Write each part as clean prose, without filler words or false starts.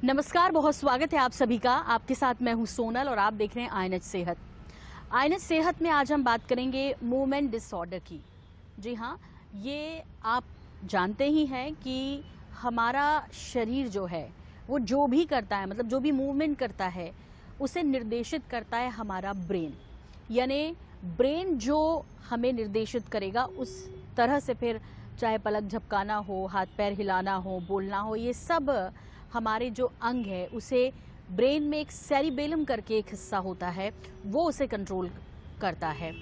नमस्कार, बहुत स्वागत है आप सभी का। आपके साथ मैं हूं सोनल और आप देख रहे हैं आईएनएच सेहत। आईएनएच सेहत में आज हम बात करेंगे मूवमेंट डिसऑर्डर की। जी हाँ, ये आप जानते ही हैं कि हमारा शरीर जो है वो जो भी करता है, मतलब जो भी मूवमेंट करता है उसे निर्देशित करता है हमारा ब्रेन। यानी ब्रेन जो हमें निर्देशित करेगा उस तरह से फिर चाहे पलक झपकाना हो, हाथ पैर हिलाना हो, बोलना हो, ये सब हमारे जो अंग है उसे ब्रेन में एक सेरिबेलम करके एक हिस्सा होता है, वो उसे कंट्रोल करता है।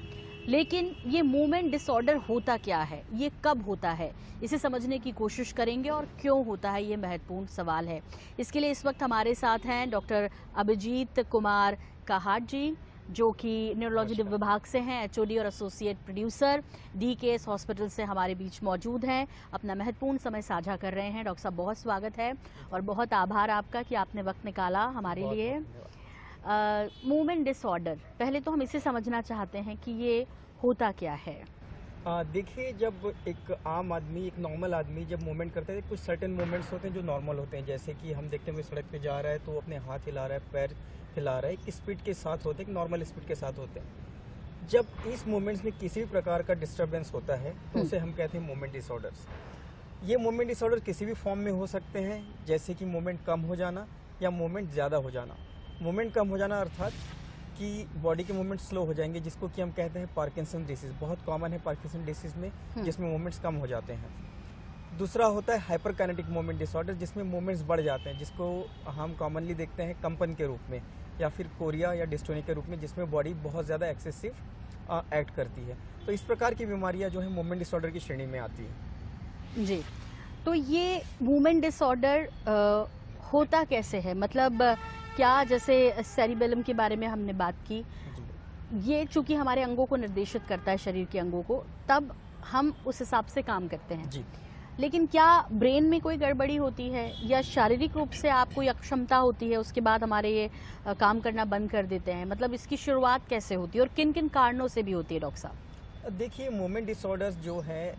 लेकिन ये मूवमेंट डिसऑर्डर होता क्या है, ये कब होता है, इसे समझने की कोशिश करेंगे और क्यों होता है, ये महत्वपूर्ण सवाल है। इसके लिए इस वक्त हमारे साथ हैं डॉक्टर अभिजीत कुमार काहाट जी, जो कि न्यूरोलॉजी विभाग से हैं, एचओडी और एसोसिएट प्रोड्यूसर, डीकेएस हॉस्पिटल से हमारे बीच मौजूद हैं, अपना महत्वपूर्ण समय साझा कर रहे हैं। डॉक्टर साहब, बहुत स्वागत है और बहुत आभार आपका कि आपने वक्त निकाला हमारे लिए। मूवमेंट डिसऑर्डर, पहले तो हम इसे समझना चाहते हैं कि ये होता क्या है। देखिए, जब एक आम आदमी, एक नॉर्मल आदमी जब मूवमेंट करता है, कुछ सर्टेन मूवमेंट्स होते हैं जो नॉर्मल होते हैं। जैसे कि हम देखते हैं कोई सड़क पे जा रहा है तो अपने हाथ हिला रहा है, पैर हिला रहा है, एक स्पीड के साथ होते हैं, एक नॉर्मल स्पीड के साथ होते हैं। जब इस मूवमेंट्स में किसी भी प्रकार का डिस्टर्बेंस होता है तो उसे हम कहते हैं मूवमेंट डिसऑर्डर्स। ये मूवमेंट डिसऑर्डर किसी भी फॉर्म में हो सकते हैं, जैसे कि मूवमेंट कम हो जाना या मूवमेंट ज़्यादा हो जाना। मूवमेंट कम हो जाना अर्थात कि बॉडी के मूवमेंट स्लो हो जाएंगे, जिसको कि हम कहते हैं पार्किंसन डिसीज। बहुत कॉमन है पार्किंसन डिसीज में, जिसमें मूवमेंट्स कम हो जाते हैं। दूसरा होता है हाइपरकाइनेटिक मूवमेंट डिसऑर्डर, जिसमें मूवमेंट्स बढ़ जाते हैं, जिसको हम कॉमनली देखते हैं कंपन के रूप में या फिर कोरिया या डिस्टोनी के रूप में, जिसमें बॉडी बहुत ज़्यादा एक्सेसिव एक्ट करती है। तो इस प्रकार की बीमारियां जो है मूवमेंट डिसऑर्डर की श्रेणी में आती है। जी, तो ये मूवमेंट डिसऑर्डर होता कैसे है, मतलब क्या, जैसे सेरिबेलम के बारे में हमने बात की, ये चूंकि हमारे अंगों को निर्देशित करता है, शरीर के अंगों को, तब हम उस हिसाब से काम करते हैं जी। लेकिन क्या ब्रेन में कोई गड़बड़ी होती है या शारीरिक रूप से आप कोई अक्षमता होती है, उसके बाद हमारे ये काम करना बंद कर देते हैं? मतलब इसकी शुरुआत कैसे होती है और किन किन कारणों से भी होती है डॉक्टर साहब? देखिए, मूवमेंट डिसऑर्डर्स जो है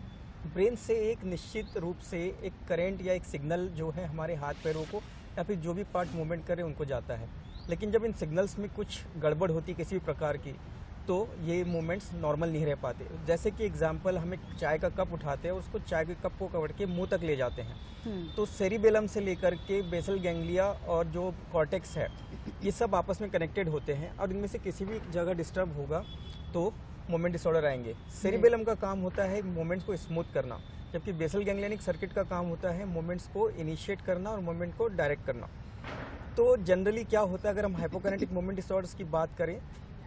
ब्रेन से एक निश्चित रूप से एक करंट या एक सिग्नल जो है हमारे हाथ पैरों को या फिर जो भी पार्ट मूवमेंट करे उनको जाता है। लेकिन जब इन सिग्नल्स में कुछ गड़बड़ होती है किसी भी प्रकार की, तो ये मूवमेंट्स नॉर्मल नहीं रह पाते। जैसे कि एग्जांपल, हम एक चाय का कप उठाते हैं और उसको चाय के कप को कवर के मुंह तक ले जाते हैं, तो सेरिबेलम से लेकर के बेसल गैंग्लिया और जो कॉर्टेक्स है, ये सब आपस में कनेक्टेड होते हैं और इनमें से किसी भी जगह डिस्टर्ब होगा तो मूवमेंट डिसऑर्डर आएंगे। सेरिबेलम का काम होता है मूवमेंट्स को स्मूथ करना, जबकि बेसल गैंग्लियनिक सर्किट का काम होता है मूवमेंट्स को इनिशिएट करना और मूवमेंट को डायरेक्ट करना। तो जनरली क्या होता है, अगर हम हाइपोकाइनेटिक मूवमेंट डिसऑर्डर्स की बात करें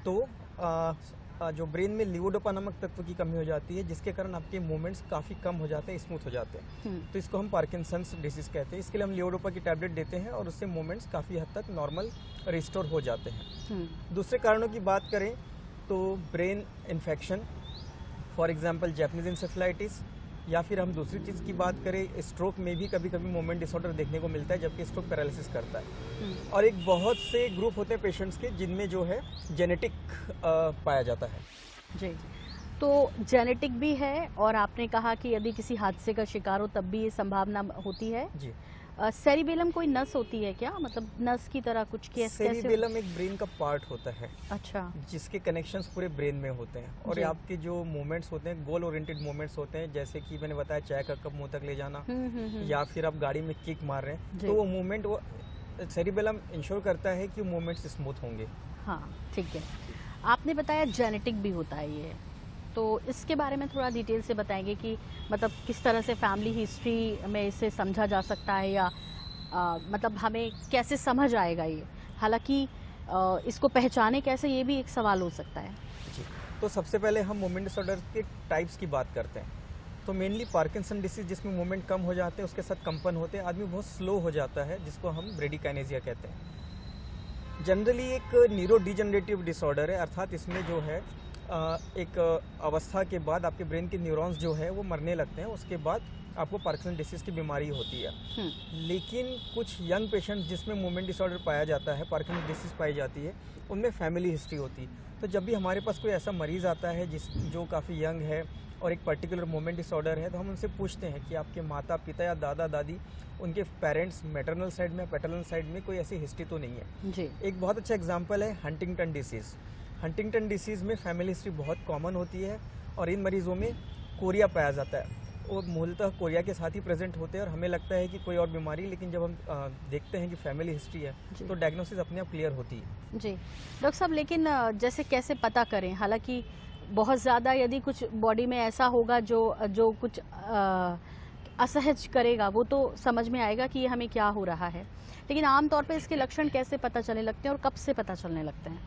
तो जो ब्रेन में लीवोडोपा नामक तत्व की कमी हो जाती है, जिसके कारण आपके मूवमेंट्स काफ़ी कम हो जाते हैं, स्मूथ हो जाते हैं। तो इसको हम पार्किंसंस डिसीज कहते हैं। इसके लिए हम लीवोडोपा की टैबलेट देते हैं और उससे मूवमेंट्स काफ़ी हद तक नॉर्मल रिस्टोर हो जाते हैं। दूसरे कारणों की बात करें तो brain infection, for example Japanese encephalitis, या फिर हम दूसरी चीज़ की बात करें, स्ट्रोक में भी कभी कभी मूवमेंट डिसऑर्डर देखने को मिलता है, जबकि स्ट्रोक पैरालिसिस करता है। और एक बहुत से ग्रुप होते हैं पेशेंट्स के जिनमें जो है जेनेटिक पाया जाता है। जी, तो जेनेटिक भी है और आपने कहा कि यदि किसी हादसे का शिकार हो तब भी ये संभावना होती है। जी। सेरिबेलम कोई नस होती है क्या, मतलब नस की तरह कुछ? सेरिबेलम एक ब्रेन का पार्ट होता है, अच्छा, जिसके कनेक्शंस पूरे ब्रेन में होते हैं और आपके जो मूवमेंट्स होते हैं गोल ओरिएंटेड मूवमेंट्स होते हैं, जैसे कि मैंने बताया चाय का कप मुंह तक ले जाना या फिर आप गाड़ी में किक मार रहे हैं, तो वो मूवमेंट, वो सेरिबेलम इंश्योर करता है कि मूवमेंट्स स्मूथ होंगे। हाँ, ठीक है। आपने बताया जेनेटिक भी होता है ये, तो इसके बारे में थोड़ा डिटेल से बताएंगे कि मतलब किस तरह से फैमिली हिस्ट्री में इसे समझा जा सकता है या मतलब हमें कैसे समझ आएगा ये? हालांकि इसको पहचाने कैसे, ये भी एक सवाल हो सकता है। जी, तो सबसे पहले हम मूवमेंट डिसऑर्डर के टाइप्स की बात करते हैं। तो मेनली पार्किंसन डिसीज, जिसमें मूवमेंट कम हो जाते हैं, उसके साथ कंपन होते हैं, आदमी बहुत स्लो हो जाता है, जिसको हम ब्रेडिकाइनेजिया कहते हैं। जनरली एक न्यूरो डिजनरेटिव डिसऑर्डर है, अर्थात इसमें जो है एक अवस्था के बाद आपके ब्रेन के न्यूरॉन्स जो है वो मरने लगते हैं, उसके बाद आपको पार्किंसन डिसीज़ की बीमारी होती है। लेकिन कुछ यंग पेशेंट्स जिसमें मूवमेंट डिसऑर्डर पाया जाता है, पार्किंसन डिसीज़ पाई जाती है, उनमें फैमिली हिस्ट्री होती है। तो जब भी हमारे पास कोई ऐसा मरीज़ आता है जो काफ़ी यंग है और एक पर्टिकुलर मूवमेंट डिसऑर्डर है, तो हम उनसे पूछते हैं कि आपके माता पिता या दादा दादी, उनके पेरेंट्स मैटरनल साइड में, पैटर्नल साइड में कोई ऐसी हिस्ट्री तो नहीं है। जी। एक बहुत अच्छा एग्जांपल है हंटिंगटन डिसीज़। हंटिंगटन डिसीज़ में फैमिली हिस्ट्री बहुत कॉमन होती है और इन मरीज़ों में कोरिया पाया जाता है। वो मूलतः कोरिया के साथ ही प्रेजेंट होते हैं और हमें लगता है कि कोई और बीमारी, लेकिन जब हम देखते हैं कि फैमिली हिस्ट्री है तो डायग्नोसिस अपने आप क्लियर होती है। जी डॉक्टर साहब, लेकिन जैसे कैसे पता करें? हालांकि बहुत ज़्यादा यदि कुछ बॉडी में ऐसा होगा जो कुछ असहज करेगा, वो तो समझ में आएगा कि ये हमें क्या हो रहा है, लेकिन आमतौर पे इसके लक्षण कैसे पता चलने लगते हैं और कब से पता चलने लगते हैं?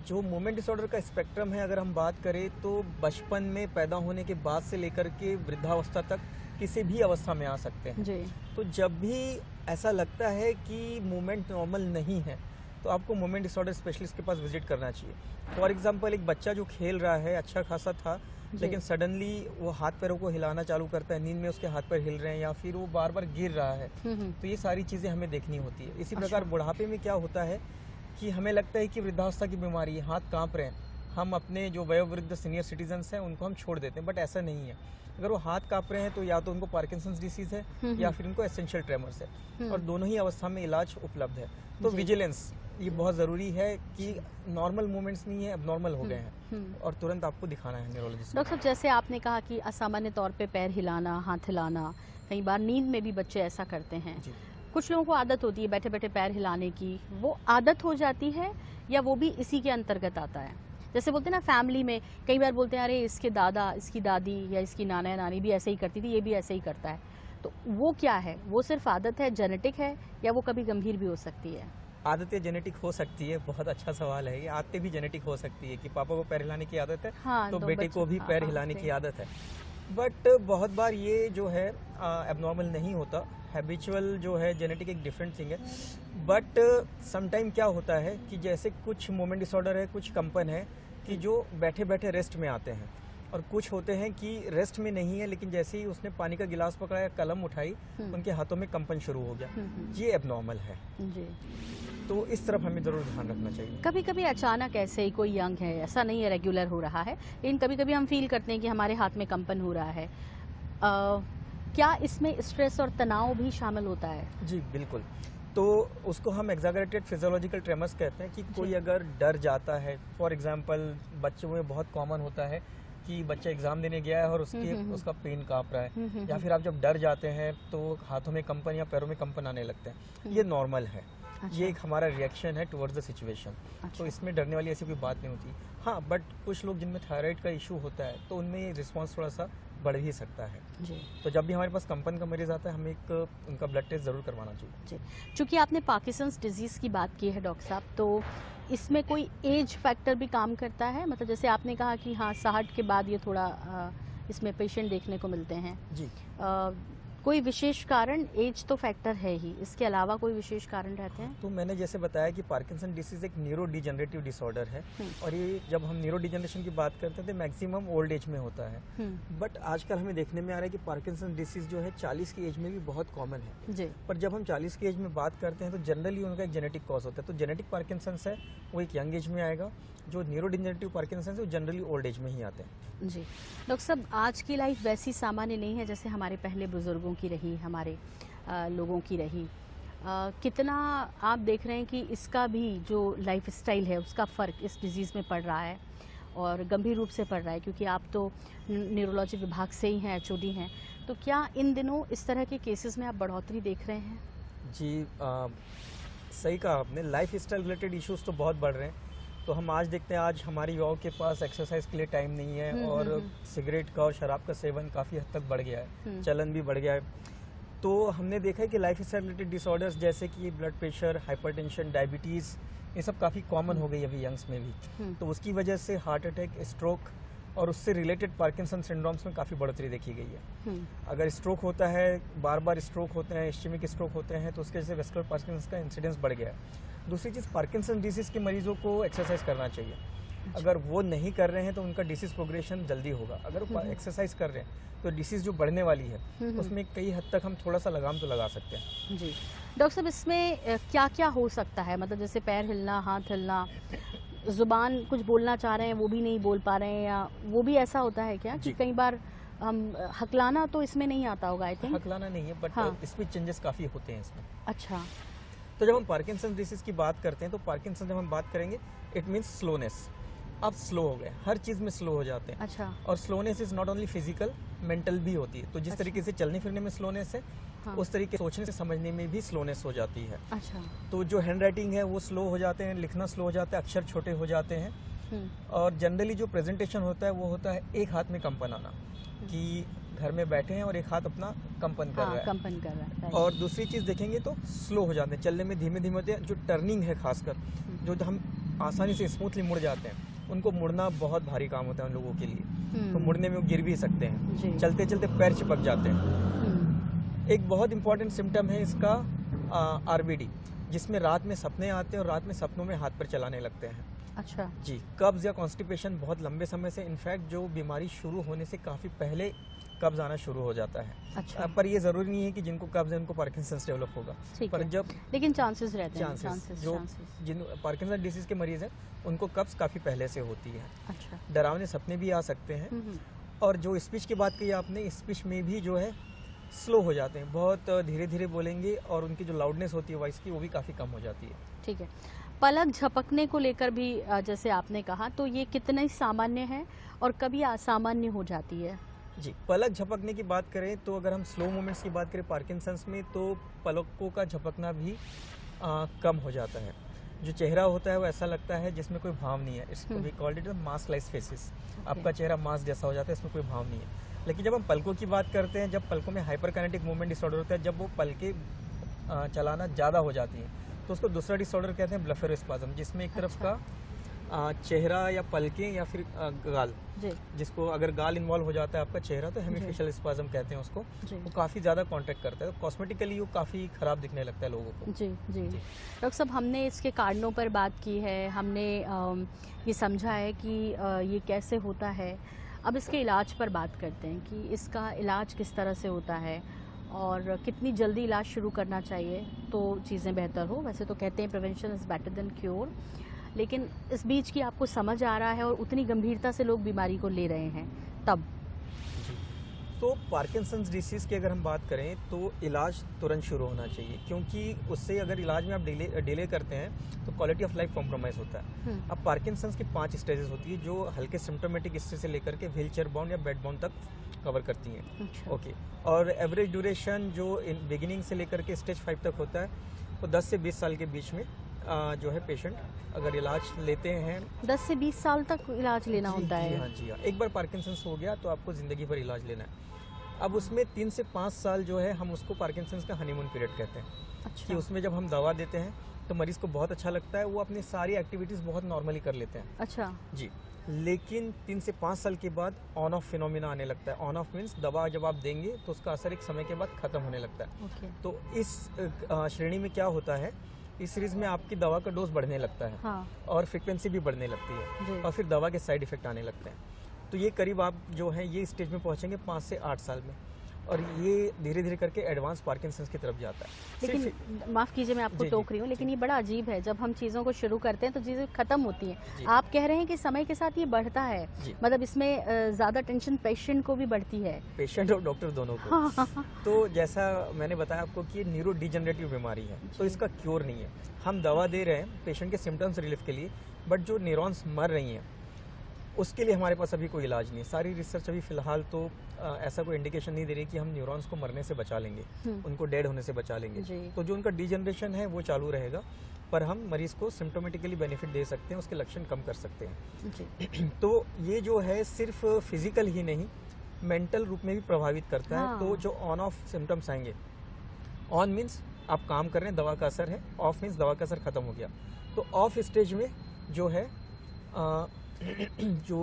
जो मूवमेंट डिसऑर्डर का स्पेक्ट्रम है, अगर हम बात करें तो बचपन में पैदा होने के बाद से लेकर के वृद्धावस्था तक किसी भी अवस्था में आ सकते हैं। जी। तो जब भी ऐसा लगता है कि मूवमेंट नॉर्मल नहीं है तो आपको मूवमेंट डिसऑर्डर स्पेशलिस्ट के पास विजिट करना चाहिए। फॉर एग्जांपल, एक बच्चा जो खेल रहा है, अच्छा खासा था, लेकिन सडनली वो हाथ पैरों को हिलाना चालू करता है, नींद में उसके हाथ पैर हिल रहे हैं या फिर वो बार बार गिर रहा है, तो ये सारी चीज़ें हमें देखनी होती है। इसी प्रकार बुढ़ापे में क्या होता है कि हमें लगता है कि वृद्धावस्था की बीमारी है, हाथ कांप रहे हैं, हम अपने जो वयोवृद्ध सीनियर सिटीजन्स हैं उनको हम छोड़ देते हैं, बट ऐसा नहीं है। अगर वो हाथ कांप रहे हैं तो या तो उनको पार्किंसंस डिसीज है या फिर उनको एसेंशियल ट्रेमर्स है, और दोनों ही अवस्था में इलाज उपलब्ध है। तो विजिलेंस ये बहुत ज़रूरी है कि नॉर्मल मूवमेंट्स नहीं है, अब नॉर्मल हो गए हैं और तुरंत आपको दिखाना है न्यूरोलॉजिस्ट। डॉक्टर साहब, जैसे आपने कहा कि असामान्य तौर पे पैर हिलाना, हाथ हिलाना, कई बार नींद में भी बच्चे ऐसा करते हैं। कुछ लोगों को आदत होती है बैठे बैठे पैर हिलाने की, वो आदत हो जाती है या वो भी इसी के अंतर्गत आता है? जैसे बोलते हैं ना, फैमिली में कई बार बोलते हैं अरे इसके दादा, इसकी दादी या इसकी नाना या नानी भी ऐसे ही करती थी, ये भी ऐसे ही करता है। तो वो क्या है? वो सिर्फ आदत है, जेनेटिक है, या वो कभी गंभीर भी हो सकती है? आदतें जेनेटिक हो सकती है, बहुत अच्छा सवाल है ये। आदतें भी जेनेटिक हो सकती है कि पापा को पैर हिलाने की आदत है, तो बेटे को भी पैर हिलाने की आदत है। बट बहुत बार ये जो है एबनॉर्मल नहीं होता, हैबिचुअल जो है जेनेटिक एक डिफरेंट थिंग है। बट समटाइम क्या होता है कि जैसे कुछ मूवमेंट डिसऑर्डर है, कुछ कंपन है कि जो बैठे बैठे रेस्ट में आते हैं, और कुछ होते हैं कि रेस्ट में नहीं है लेकिन जैसे ही उसने पानी का गिलास पकड़ा या कलम उठाई उनके हाथों में कंपन शुरू हो गया, ये एबनॉर्मल है। जी। तो इस तरफ हमें ज़रूर ध्यान रखना चाहिए। कभी कभी अचानक ऐसे ही कोई यंग है, ऐसा नहीं है रेगुलर हो रहा है, लेकिन कभी कभी हम फील करते हैं कि हमारे हाथ में कंपन हो रहा है। क्या इसमें स्ट्रेस और तनाव भी शामिल होता है? जी बिल्कुल। तो उसको हम एग्जैगरेटेड फिजियोलॉजिकल ट्रेमर्स कहते हैं कि कोई अगर डर जाता है, फॉर एग्जांपल बच्चों में बहुत कॉमन होता है कि बच्चा एग्जाम देने गया है और उसका पेन काँप रहा है, या फिर आप जब डर जाते हैं तो हाथों में कंपन या पैरों में कंपन आने लगते हैं, ये नॉर्मल है। ये एक हमारा रिएक्शन है टुवर्ड्स द सिचुएशन। तो इसमें डरने वाली ऐसी कोई बात नहीं होती। हाँ, बट कुछ लोग जिनमें थायराइड का इशू होता है तो उनमें रिस्पॉन्स थोड़ा सा बढ़ भी सकता है। जी। तो जब भी हमारे पास कंपन का मरीज आता है हमें उनका ब्लड टेस्ट ज़रूर करवाना चाहिए। जी। चूँकि आपने पार्किंसंस डिजीज़ की बात की है डॉक्टर साहब, तो इसमें कोई एज फैक्टर भी काम करता है? मतलब जैसे आपने कहा कि हाँ 60 के बाद ये थोड़ा इसमें पेशेंट देखने को मिलते हैं। जी। कोई विशेष कारण? एज तो फैक्टर है ही, इसके अलावा कोई विशेष कारण रहते हैं? तो मैंने जैसे बताया कि पार्किंसन डिसीज एक न्यूरो डिजेनरेटिव डिसऑर्डर है, और ये जब हम न्यूरो डिजेनरेशन की बात करते हैं तो मैक्सिमम ओल्ड एज में होता है। बट आजकल हमें देखने में आ रहा है कि पार्किंसन डिसीज जो है 40 की एज में भी बहुत कॉमन है। जी। पर जब हम 40 की एज में बात करते हैं तो जनरली उनका एक जेनेटिक कॉज होता है। तो जेनेटिक पार्किंसंस है वो एक यंग एज में आएगा, जो न्यूरो डिजेनरेटिव पार्किंसंस है वो जनरली ओल्ड एज में ही आते हैं। जी। डॉक्टर साहब, आज की लाइफ वैसी सामान्य नहीं है जैसे हमारे पहले बुजुर्गों की रही, हमारे लोगों की रही। कितना आप देख रहे हैं कि इसका भी जो लाइफ स्टाइल है उसका फ़र्क इस डिज़ीज़ में पड़ रहा है, और गंभीर रूप से पड़ रहा है, क्योंकि आप तो न्यूरोलॉजी विभाग से ही हैं, एचओडी हैं। तो क्या इन दिनों इस तरह के केसेस में आप बढ़ोतरी देख रहे हैं? जी, सही कहा आपने। लाइफ स्टाइल रिलेटेड इश्यूज तो बहुत बढ़ रहे हैं। तो हम आज देखते हैं, आज हमारी युवाओं के पास एक्सरसाइज के लिए टाइम नहीं है, और सिगरेट का और शराब का सेवन काफ़ी हद तक बढ़ गया है, चलन भी बढ़ गया है। तो हमने देखा है कि लाइफ स्टाइल रिलेटेड डिसऑर्डर्स जैसे कि ब्लड प्रेशर, हाइपरटेंशन, डायबिटीज़, ये सब काफ़ी कॉमन हो गई अभी यंग्स में भी। तो उसकी वजह से हार्ट अटैक, स्ट्रोक और उससे रिलेटेड पार्किंसन सिंड्रोम्स में काफ़ी बढ़ोतरी देखी गई है। अगर स्ट्रोक होता है, बार बार स्ट्रोक होते हैं, इस्केमिक स्ट्रोक होते हैं, तो उसके वजह से वेस्कुलर पार्किंसन का इंसिडेंस बढ़ गया है। दूसरी चीज़, पार्किंसन डिसीज़ के मरीजों को एक्सरसाइज करना चाहिए। अगर वो नहीं कर रहे हैं तो उनका डिसीज प्रोग्रेशन जल्दी होगा। अगर वो एक्सरसाइज कर रहे हैं तो डिसीज जो बढ़ने वाली है उसमें कई हद तक हम थोड़ा सा लगाम तो लगा सकते हैं। जी डॉक्टर साहब, इसमें क्या क्या हो सकता है? मतलब जैसे पैर हिलना, हाथ हिलना, जुबान कुछ बोलना चाह रहे हैं वो भी नहीं बोल पा रहे हैं, या वो भी ऐसा होता है क्या कि कई बार हम हकलाना तो इसमें नहीं आता होगा? आई थिंक हकलाना नहीं है, बट स्पीच चेंजेस काफ़ी होते हैं इसमें। अच्छा, तो जब हम पार्किंसन डिसीज की बात करते हैं तो पार्किंसन जब हम बात करेंगे इट मीन्स स्लोनेस। आप स्लो हो गए, हर चीज़ में स्लो हो जाते हैं। अच्छा, और slowness is not only physical, mental भी होती है। तो जिस तरीके से चलने फिरने में स्लोनेस है, उस तरीके से सोचने से समझने में भी स्लोनेस हो जाती है। अच्छा, तो जो हैंड राइटिंग है वो स्लो हो जाते हैं, लिखना स्लो हो जाता है, अक्षर छोटे हो जाते हैं। और जनरली जो प्रेजेंटेशन होता है वो होता है एक हाथ में कंपन आना, कि घर में बैठे हैं और एक हाथ अपना कंपन कर रहा है। कंपन कर रहा है। और दूसरी चीज़ देखेंगे तो स्लो हो जाते हैं, चलने में धीमे धीमे होते हैं। जो टर्निंग है खासकर, जो हम आसानी से स्मूथली मुड़ जाते हैं, उनको मुड़ना बहुत भारी काम होता है उन लोगों के लिए। तो मुड़ने में वो गिर भी सकते हैं, चलते चलते पैर चिपक जाते हैं। एक बहुत इंपॉर्टेंट सिम्टम है इसका आरबीडी, जिसमें रात में सपने आते हैं और रात में सपनों में हाथ पर चलाने लगते हैं। अच्छा जी, कब्ज या कॉन्स्टिपेशन बहुत लंबे समय से, इनफैक्ट जो बीमारी शुरू होने से काफ़ी पहले कब्ज आना शुरू हो जाता है। अच्छा, पर ये ज़रूरी नहीं है कि जिनको कब्ज है उनको पार्किंसंस डेवलप होगा। पर जब लेकिन चांसेस रहते हैं, चांसेस जो जिन पार्किंसन डिसीज के मरीज हैं उनको कब्ज काफ़ी पहले से होती है। अच्छा, डरावने सपने भी आ सकते हैं। और जो स्पीच की बात कही आपने, स्पीच में भी जो है स्लो हो जाते हैं, बहुत धीरे धीरे बोलेंगे और उनकी जो लाउडनेस होती है वॉइस की वो भी काफ़ी कम हो जाती है। ठीक है। पलक झपकने को लेकर भी जैसे आपने कहा, तो ये कितना ही सामान्य है और कभी असामान्य हो जाती है? जी, पलक झपकने की बात करें तो अगर हम स्लो मूवमेंट्स की बात करें पार्किंसंस में, तो पलकों का झपकना भी कम हो जाता है। जो चेहरा होता है वो ऐसा लगता है जिसमें कोई भाव नहीं है। इसको भी called it mask like faces. आपका चेहरा मास्क जैसा हो जाता है, इसमें कोई भाव नहीं है। लेकिन जब हम पलकों की बात करते हैं, जब पलकों में हाइपरकाइनेटिक मूवमेंट डिसऑर्डर होता है, जब वो पलकें चलाना ज़्यादा हो जाती हैं, तो उसको दूसरा डिसऑर्डर कहते हैं ब्लेफेरोस्पाज्म, जिसमें एक तरफ का चेहरा या पलकें या फिर गाल, जिसको अगर गाल इन्वॉल्व हो जाता है आपका चेहरा तो हेमीफेशियल स्पाज्म कहते हैं उसको, वो काफ़ी ज़्यादा कॉन्ट्रैक्ट करता है। तो कॉस्मेटिकली वो काफ़ी ख़राब दिखने लगता है लोगों को। जी जी डॉक्टर साहब, हमने इसके कारणों पर बात की है, हमने ये समझा है कि ये कैसे होता है। अब इसके इलाज पर बात करते हैं कि इसका इलाज किस तरह से होता है और कितनी जल्दी इलाज शुरू करना चाहिए तो चीज़ें बेहतर हो। वैसे तो कहते हैं prevention is better than cure, लेकिन इस बीच की आपको समझ आ रहा है और उतनी गंभीरता से लोग बीमारी को ले रहे हैं तब। तो पार्किंसंस डिसीज़ की अगर हम बात करें तो इलाज तुरंत शुरू होना चाहिए, क्योंकि उससे अगर इलाज में आप डिले करते हैं तो क्वालिटी ऑफ लाइफ कॉम्प्रोमाइज़ होता है। अब पार्किंसंस की 5 स्टेजेस होती है जो हल्के सिम्टोमेटिक स्टेज से लेकर के व्हीलचेयर बाउंड या बेड बाउंड तक कवर करती हैं। अच्छा। ओके, और एवरेज ड्यूरेशन जो बिगिनिंग से लेकर के स्टेज 5 तक होता है वो 10 से 20 साल के बीच में जो है पेशेंट अगर इलाज लेते हैं 10 से 20 साल तक इलाज लेना होता है। जी हाँ। एक बार पार्किंसंस हो गया तो आपको ज़िंदगी भर इलाज लेना है। अब उसमें 3 से 5 साल जो है हम उसको पार्किंसंस का हनीमून पीरियड कहते हैं। अच्छा। कि उसमें जब हम दवा देते हैं तो मरीज़ को बहुत अच्छा लगता है, वो अपनी सारी एक्टिविटीज़ बहुत नॉर्मली कर लेते हैं। अच्छा जी, लेकिन 3 से 5 साल के बाद ऑन ऑफ फिनोमिना आने लगता है। ऑन ऑफ मीन्स दवा जब आप देंगे तो उसका असर एक समय के बाद ख़त्म होने लगता है। तो इस श्रेणी में क्या होता है, इस सीरीज़ में आपकी दवा का डोज बढ़ने लगता है। हाँ। और फ्रिक्वेंसी भी बढ़ने लगती है और फिर दवा के साइड इफ़ेक्ट आने लगते हैं। तो ये करीब आप जो है ये स्टेज में पहुँचेंगे 5 से 8 साल में, और ये धीरे धीरे करके एडवांस पार्किंसंस की तरफ जाता है। लेकिन माफ़ कीजिए मैं आपको टोक रही हूँ, लेकिन ये बड़ा अजीब है, जब हम चीज़ों को शुरू करते हैं तो चीज़ें ख़त्म होती हैं। आप कह रहे हैं कि समय के साथ ये बढ़ता है, मतलब इसमें ज़्यादा टेंशन पेशेंट को भी बढ़ती है, पेशेंट और डॉक्टर दोनों को। तो जैसा मैंने बताया आपको कि ये न्यूरो डिजेनरेटिव बीमारी है, तो इसका क्योर नहीं है। हम दवा दे रहे हैं पेशेंट के सिम्टम्स रिलीफ के लिए, बट जो न्यूरॉन्स मर रही हैं उसके लिए हमारे पास अभी कोई इलाज नहीं है। सारी रिसर्च अभी फ़िलहाल तो ऐसा कोई इंडिकेशन नहीं दे रही कि हम न्यूरॉन्स को मरने से बचा लेंगे, उनको डेड होने से बचा लेंगे। तो जो उनका डिजनरेशन है वो चालू रहेगा, पर हम मरीज़ को सिम्टोमेटिकली बेनिफिट दे सकते हैं, उसके लक्षण कम कर सकते हैं। तो ये जो है सिर्फ फिजिकल ही नहीं, मेंटल रूप में भी प्रभावित करता है। तो जो ऑन ऑफ सिम्टम्स आएंगे, ऑन मीन्स आप काम कर रहे हैं, दवा का असर है, ऑफ मीन्स दवा का असर खत्म हो गया। तो ऑफ स्टेज में जो है जो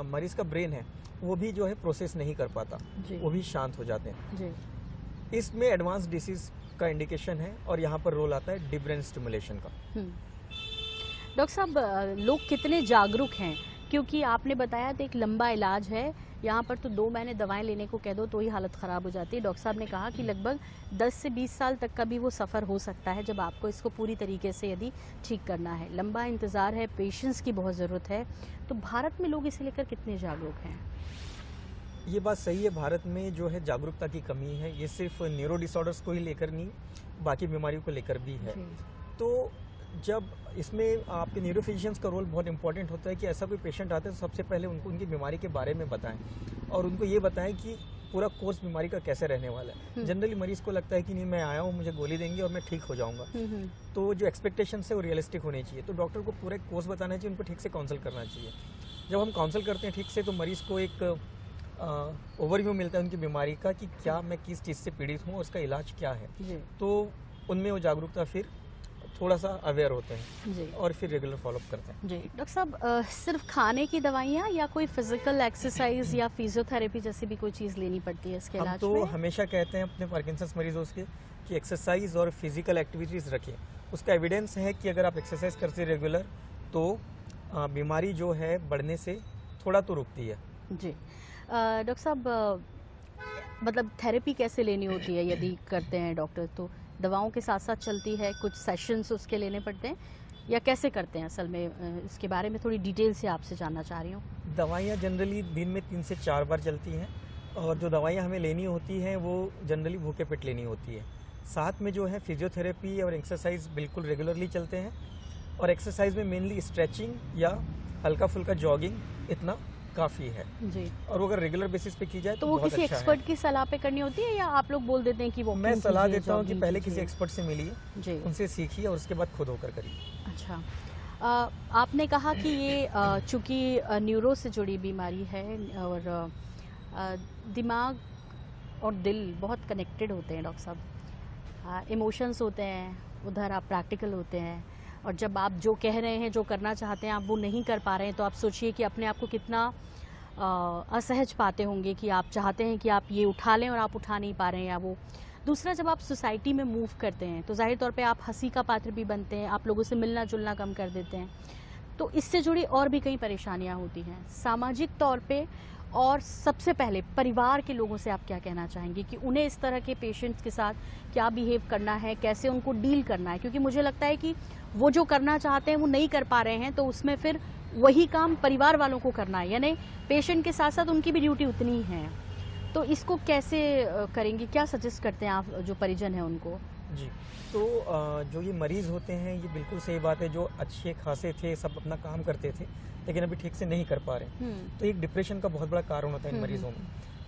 मरीज़ का ब्रेन है वो भी जो है प्रोसेस नहीं कर पाता, वो भी शांत हो जाते हैं। इसमें एडवांस डिसीज का इंडिकेशन है और यहाँ पर रोल आता है डीप ब्रेन स्टिमुलेशन का। डॉक्टर साहब लोग कितने जागरूक हैं, क्योंकि आपने बताया तो एक लंबा इलाज है, यहाँ पर तो 2 महीने दवाएं लेने को कह दो तो ही हालत ख़राब हो जाती है। डॉक्टर साहब ने कहा कि लगभग 10 से 20 साल तक का भी वो सफ़र हो सकता है जब आपको इसको पूरी तरीके से यदि ठीक करना है। लंबा इंतज़ार है, पेशेंस की बहुत ज़रूरत है। तो भारत में लोग इसे लेकर कितने जागरूक हैं? ये बात सही है, भारत में जो है जागरूकता की कमी है। ये सिर्फ न्यूरो डिसऑर्डर्स को ही लेकर नहीं, बाकी बीमारियों को लेकर भी है। तो जब इसमें आपके न्यूरो फिजिशियंस का रोल बहुत इंपॉर्टेंट होता है कि ऐसा कोई पेशेंट आता है तो सबसे पहले उनको उनकी बीमारी के बारे में बताएं और उनको ये बताएं कि पूरा कोर्स बीमारी का कैसे रहने वाला है। जनरली मरीज को लगता है कि नहीं, मैं आया हूँ, मुझे गोली देंगे और मैं ठीक हो जाऊँगा। तो जो एक्सपेक्टेशंस है वो रियलिस्टिक होनी चाहिए। तो डॉक्टर को पूरा एक कोर्स बताना चाहिए, उनको ठीक से काउंसल करना चाहिए। जब हम काउंसल करते हैं ठीक से तो मरीज को एक ओवरव्यू मिलता है उनकी बीमारी का कि क्या मैं किस चीज़ से पीड़ित हूँ और उसका इलाज क्या है। तो उनमें वो जागरूकता फिर थोड़ा सा अवेयर होते हैं जी। और फिर रेगुलर फॉलोअप करते हैं जी। डॉक्टर साहब सिर्फ खाने की दवाइयाँ या कोई फिजिकल एक्सरसाइज या फिजियोथेरेपी जैसी भी कोई चीज़ लेनी पड़ती है इसके इलाज तो में? हमेशा कहते हैं अपने पार्किंसंस मरीजों के कि एक्सरसाइज और फिजिकल एक्टिविटीज़ रखें। उसका एविडेंस है कि अगर आप एक्सरसाइज करते हैं रेगुलर तो बीमारी जो है बढ़ने से थोड़ा तो रुकती है जी। डॉक्टर साहब मतलब थेरेपी कैसे लेनी होती है यदि करते हैं डॉक्टर? तो दवाओं के साथ साथ चलती है, कुछ सेशंस उसके लेने पड़ते हैं या कैसे करते हैं असल में? इसके बारे में थोड़ी डिटेल से आपसे जानना चाह रही हूँ। दवाइयाँ जनरली दिन में 3 से 4 बार चलती हैं और जो दवाइयाँ हमें लेनी होती हैं वो जनरली भूखे पेट लेनी होती है। साथ में जो है फिजियोथेरेपी और एक्सरसाइज बिल्कुल रेगुलरली चलते हैं और एक्सरसाइज में मेनली स्ट्रेचिंग या हल्का फुल्का जॉगिंग इतना काफ़ी है जी। और वो अगर रेगुलर बेसिस पे की जाए तो वो किसी एक्सपर्ट की सलाह पे करनी होती है या आप लोग बोल देते हैं कि वो? मैं सलाह देता हूँ कि पहले किसी एक्सपर्ट से मिलिए जी, उनसे सीखिए और उसके बाद खुद होकर करिए। अच्छा, आपने कहा कि ये चूँकि न्यूरो से जुड़ी बीमारी है और दिमाग और दिल बहुत कनेक्टेड होते हैं डॉक्टर साहब। इमोशंस होते हैं, उधर आप प्रैक्टिकल होते हैं और जब आप जो कह रहे हैं, जो करना चाहते हैं, आप वो नहीं कर पा रहे हैं तो आप सोचिए कि अपने आप को कितना असहज पाते होंगे कि आप चाहते हैं कि आप ये उठा लें और आप उठा नहीं पा रहे हैं या वो। दूसरा, जब आप सोसाइटी में मूव करते हैं तो जाहिर तौर पे आप हंसी का पात्र भी बनते हैं, आप लोगों से मिलना जुलना कम कर देते हैं, तो इससे जुड़ी और भी कई परेशानियाँ होती हैं सामाजिक तौर पे। और सबसे पहले परिवार के लोगों से आप क्या कहना चाहेंगे कि उन्हें इस तरह के पेशेंट्स के साथ क्या बिहेव करना है, कैसे उनको डील करना है? क्योंकि मुझे लगता है कि वो जो करना चाहते हैं वो नहीं कर पा रहे हैं, तो उसमें फिर वही काम परिवार वालों को करना है, यानी पेशेंट के साथ साथ उनकी भी ड्यूटी उतनी ही है। तो इसको कैसे करेंगे, क्या सजेस्ट करते हैं आप जो परिजन हैं उनको? जी, तो जो ये मरीज़ होते हैं ये बिल्कुल सही बात है, जो अच्छे खासे थे, सब अपना काम करते थे लेकिन अभी ठीक से नहीं कर पा रहे, तो एक डिप्रेशन का बहुत बड़ा कारण होता है इन मरीजों में।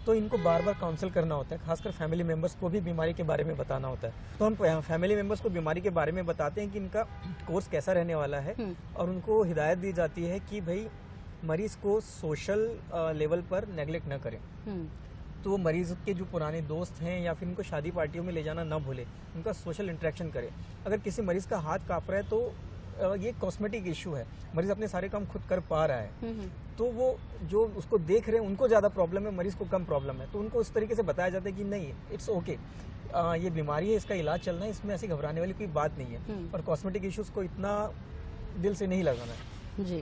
तो इनको बार बार काउंसल करना होता है, खासकर फैमिली मेम्बर्स को भी बीमारी के बारे में बताना होता है। तो हम फैमिली मेम्बर्स को बीमारी के बारे में बताते हैं कि इनका कोर्स कैसा रहने वाला है और उनको हिदायत दी जाती है कि भाई मरीज़ को सोशल लेवल पर नेगलेक्ट न करें। तो मरीज़ के जो पुराने दोस्त हैं या फिर उनको शादी पार्टियों में ले जाना ना भूले, उनका सोशल इंटरेक्शन करें। अगर किसी मरीज़ का हाथ काँप रहा है तो ये कॉस्मेटिक इशू है, मरीज़ अपने सारे काम खुद कर पा रहा है, तो वो जो उसको देख रहे हैं उनको ज़्यादा प्रॉब्लम है, मरीज़ को कम प्रॉब्लम है, तो उनको उस तरीके से बताया जाता है कि नहीं, इट्स ओके, ये बीमारी है, इसका इलाज चलना है, इसमें ऐसी घबराने वाली कोई बात नहीं है और कॉस्मेटिक इश्यूज़ को इतना दिल से नहीं लगाना है। जी।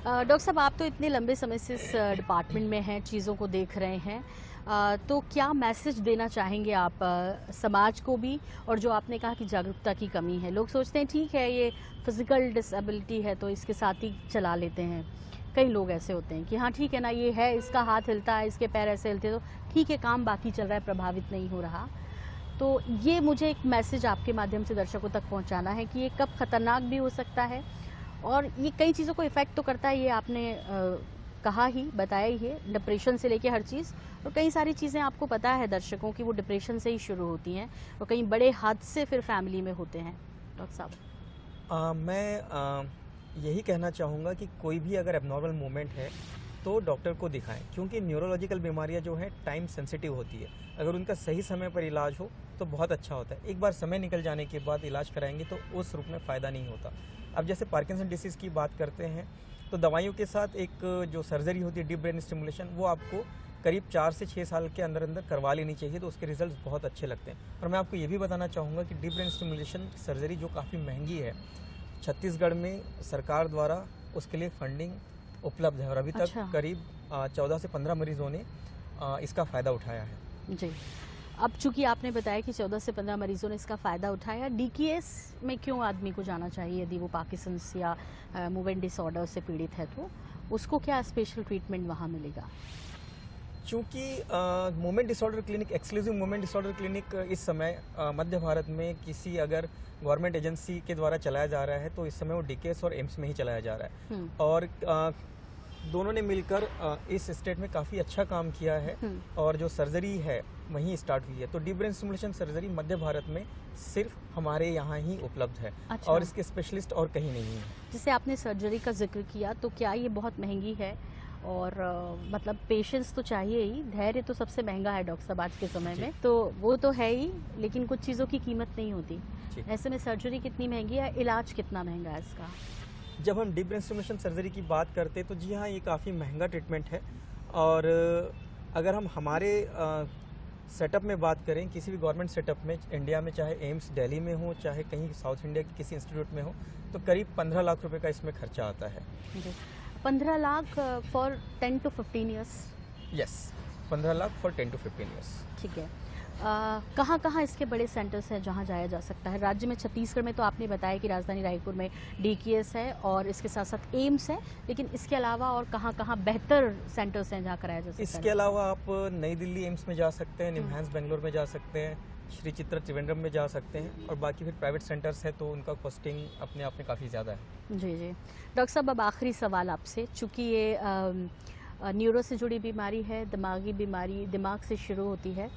डॉक्टर साहब, आप तो इतने लंबे समय से इस डिपार्टमेंट में हैं, चीज़ों को देख रहे हैं, तो क्या मैसेज देना चाहेंगे आप समाज को भी? और जो आपने कहा कि जागरूकता की कमी है, लोग सोचते हैं ठीक है ये फिजिकल डिसेबिलिटी है तो इसके साथ ही चला लेते हैं। कई लोग ऐसे होते हैं कि हाँ ठीक है ना, ये है, इसका हाथ हिलता है, इसके पैर ऐसे हिलते हैं तो ठीक है, काम बाकी चल रहा है, प्रभावित नहीं हो रहा। तो ये मुझे एक मैसेज आपके माध्यम से दर्शकों तक पहुँचाना है कि ये कब खतरनाक भी हो सकता है और ये कई चीज़ों को इफ़ेक्ट तो करता है, ये आपने कहा ही, बताया ही है, डिप्रेशन से लेके हर चीज़। और कई सारी चीज़ें आपको पता है दर्शकों की वो डिप्रेशन से ही शुरू होती हैं और कई बड़े हादसे फिर फैमिली में होते हैं। डॉक्टर साहब, मैं यही कहना चाहूँगा कि कोई भी अगर एबनॉर्मल मूवमेंट है तो डॉक्टर को दिखाएं, क्योंकि न्यूरोलॉजिकल बीमारियां जो हैं टाइम सेंसिटिव होती है। अगर उनका सही समय पर इलाज हो तो बहुत अच्छा होता है। एक बार समय निकल जाने के बाद इलाज कराएंगे तो उस रूप में फ़ायदा नहीं होता। अब जैसे पार्किंसन डिसीज़ की बात करते हैं तो दवाइयों के साथ एक जो सर्जरी होती है डीप ब्रेन स्टिमुलेशन, वो आपको करीब 4 से 6 साल के अंदर अंदर करवा लेनी चाहिए, तो उसके रिजल्ट्स बहुत अच्छे लगते हैं। और मैं आपको ये भी बताना चाहूँगा कि डीप ब्रेन स्टिमुलेशन सर्जरी जो काफ़ी महंगी है, छत्तीसगढ़ में सरकार द्वारा उसके लिए फंडिंग उपलब्ध है और अभी तक अच्छा। करीब 14 से 15 मरीजों ने इसका फ़ायदा उठाया है। जी, अब चूंकि आपने बताया कि 14 से 15 मरीजों ने इसका फ़ायदा उठाया, डीकेएस में क्यों आदमी को जाना चाहिए यदि वो पार्किंसंस या मूवमेंट डिसऑर्डर से पीड़ित है, तो उसको क्या स्पेशल ट्रीटमेंट वहाँ मिलेगा? चूँकि movement disorder clinic, exclusive movement disorder clinic इस समय मध्य भारत में किसी अगर गवर्नमेंट एजेंसी के द्वारा चलाया जा रहा है तो इस समय वो डीकेएस और एम्स में ही चलाया जा रहा है और दोनों ने मिलकर इस स्टेट में काफ़ी अच्छा काम किया है और जो सर्जरी है वहीं स्टार्ट हुई है। तो डीप ब्रेन स्टिमुलेशन सर्जरी मध्य भारत में सिर्फ हमारे यहाँ ही उपलब्ध है। अच्छा। और इसके स्पेशलिस्ट और कहीं नहीं है। जैसे आपने सर्जरी का जिक्र किया, तो क्या ये बहुत महंगी है? और मतलब पेशेंस तो चाहिए ही, धैर्य तो सबसे महंगा है डॉक्टर साहब आज के समय में, तो वो तो है ही, लेकिन कुछ चीज़ों की कीमत नहीं होती। ऐसे में सर्जरी कितनी महंगी है, इलाज कितना महंगा है इसका? जब हम डीप ब्रेन स्टिमुलेशन सर्जरी की बात करते हैं तो जी हाँ, ये काफ़ी महंगा ट्रीटमेंट है। और अगर हम हमारे सेटअप में बात करें, किसी भी गवर्नमेंट सेटअप में इंडिया में, चाहे एम्स दिल्ली में हो, चाहे कहीं साउथ इंडिया के किसी इंस्टीट्यूट में हो, तो करीब 15 लाख रुपए का इसमें खर्चा आता है। जी, 15 lakh for 10 to 15 years? Yes, 15 lakh for 10 to 15 years. ठीक है। कहाँ कहाँ इसके बड़े सेंटर्स हैं जहाँ जाया जा सकता है? राज्य में छत्तीसगढ़ में तो आपने बताया कि राजधानी रायपुर में डीकेएस है और इसके साथ साथ एम्स है, लेकिन इसके अलावा और कहाँ कहाँ बेहतर सेंटर्स हैं जहाँ कराया जा सकता है? इसके अलावा आप नई दिल्ली एम्स में जा सकते हैं, निम्हांस बेंगलोर में जा सकते हैं, श्री चित्र त्रिवेंद्रम में जा सकते हैं और बाकी फिर प्राइवेट सेंटर्स हैं तो उनका कॉस्टिंग अपने आप में काफ़ी ज़्यादा है। जी जी। डॉक्टर साहब, अब आखिरी सवाल आपसे, चूँकि ये न्यूरो से जुड़ी बीमारी है, दिमागी बीमारी दिमाग से शुरू होती है,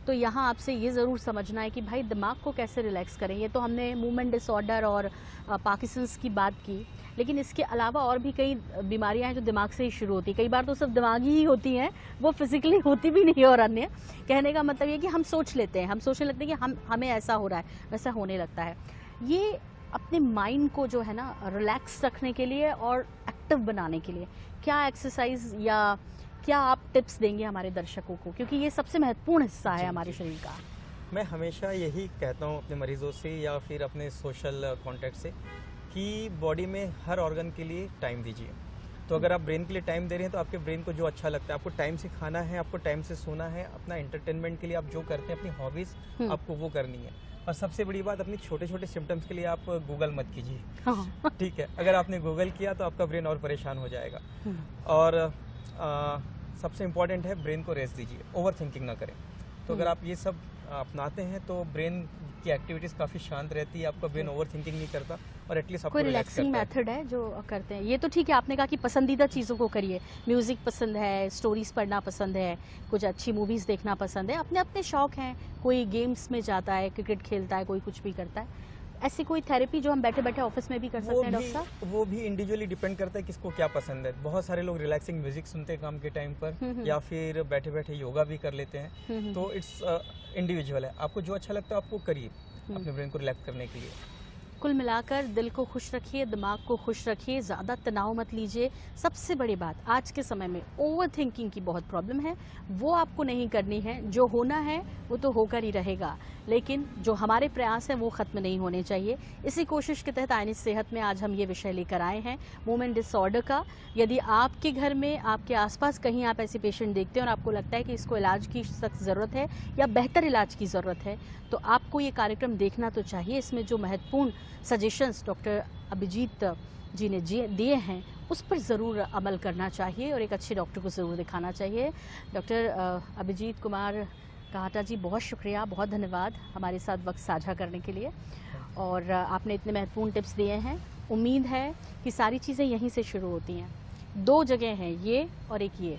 तो यहाँ आपसे ये ज़रूर समझना है कि भाई दिमाग को कैसे रिलैक्स करें। ये तो हमने मूवमेंट डिसऑर्डर और पार्किंसंस की बात की, लेकिन इसके अलावा और भी कई बीमारियां हैं जो दिमाग से ही शुरू होती हैं। कई बार तो सिर्फ दिमागी ही होती हैं, वो फिजिकली होती भी नहीं है। और अन्य कहने का मतलब ये कि हम सोच लेते हैं, हम सोचने लगते हैं कि हमें ऐसा हो रहा है, वैसा होने लगता है। ये अपने माइंड को जो है ना रिलैक्स रखने के लिए और एक्टिव बनाने के लिए क्या एक्सरसाइज या क्या आप टिप्स देंगे हमारे दर्शकों को, क्योंकि ये सबसे महत्वपूर्ण हिस्सा है हमारे शरीर का? मैं हमेशा यही कहता हूँ अपने मरीजों से या फिर अपने सोशल कॉन्टैक्ट से कि बॉडी में हर ऑर्गन के लिए टाइम दीजिए। तो अगर आप ब्रेन के लिए टाइम दे रहे हैं तो आपके ब्रेन को जो अच्छा लगता है, आपको टाइम से खाना है, आपको टाइम से सोना है, अपना एंटरटेनमेंट के लिए आप जो करते हैं, अपनी हॉबीज़ आपको वो करनी है। और सबसे बड़ी बात, अपनी छोटे छोटे सिम्टम्स के लिए आप गूगल मत कीजिए। हाँ। ठीक है, अगर आपने गूगल किया तो आपका ब्रेन और परेशान हो जाएगा। और सबसे इम्पॉर्टेंट है, ब्रेन को रेस्ट दीजिए, ओवर थिंकिंग ना करें। तो अगर आप ये सब अपनाते हैं तो ब्रेन की एक्टिविटीज काफ़ी शांत रहती है, आपका ब्रेन ओवर थिंकिंग नहीं करता और एटलीस्ट आपको कोई रिलैक्सिंग मेथड है जो करते हैं? ये तो ठीक है, आपने कहा कि पसंदीदा चीज़ों को करिए, म्यूज़िक पसंद है, स्टोरीज पढ़ना पसंद है, कुछ अच्छी मूवीज़ देखना पसंद है, अपने अपने शौक हैं। कोई गेम्स में जाता है, क्रिकेट खेलता है, कोई कुछ भी करता है। ऐसी कोई थेरेपी जो हम बैठे बैठे ऑफिस में भी कर सकते हैं डॉक्टर साहब? वो भी इंडिविजुअली डिपेंड करता है किसको क्या पसंद है। बहुत सारे लोग रिलैक्सिंग म्यूजिक सुनते हैं काम के टाइम पर, या फिर बैठे बैठे योगा भी कर लेते हैं। तो इट्स इंडिविजुअल है, आपको जो अच्छा लगता है आपको करिए अपने ब्रेन को रिलैक्स करने के लिए। कुल मिलाकर दिल को खुश रखिए, दिमाग को खुश रखिए, ज़्यादा तनाव मत लीजिए। सबसे बड़ी बात, आज के समय में ओवर थिंकिंग की बहुत प्रॉब्लम है, वो आपको नहीं करनी है। जो होना है वो तो होकर ही रहेगा, लेकिन जो हमारे प्रयास हैं वो ख़त्म नहीं होने चाहिए। इसी कोशिश के तहत आइनिच सेहत में आज हम ये विषय लेकर आए हैं, मूवमेंट डिसऑर्डर का। यदि आपके घर में, आपके आसपास कहीं आप ऐसे पेशेंट देखते हैं और आपको लगता है कि इसको इलाज की सख्त ज़रूरत है या बेहतर इलाज की ज़रूरत है, तो आपको ये कार्यक्रम देखना तो चाहिए। इसमें जो महत्वपूर्ण सजेशंस डॉक्टर अभिजीत जी ने दिए हैं उस पर ज़रूर अमल करना चाहिए और एक अच्छे डॉक्टर को ज़रूर दिखाना चाहिए। डॉक्टर अभिजीत कुमार काहटा जी, बहुत शुक्रिया, बहुत धन्यवाद हमारे साथ वक्त साझा करने के लिए, और आपने इतने महत्वपूर्ण टिप्स दिए हैं। उम्मीद है कि सारी चीज़ें यहीं से शुरू होती हैं। 2 जगह हैं, ये और एक ये।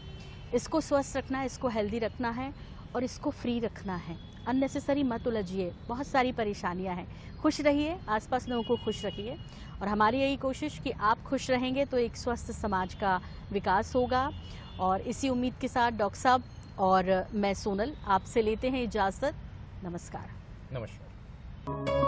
इसको स्वस्थ रखना है, इसको हेल्दी रखना है और इसको फ्री रखना है। अननेसेसरी मत उलझिए, बहुत सारी परेशानियां हैं। खुश रहिए, आसपास लोगों को खुश रखिए, और हमारी यही कोशिश कि आप खुश रहेंगे तो एक स्वस्थ समाज का विकास होगा। और इसी उम्मीद के साथ डॉक्टर साहब और मैं सोनल आपसे लेते हैं इजाज़त। नमस्कार। नमस्कार।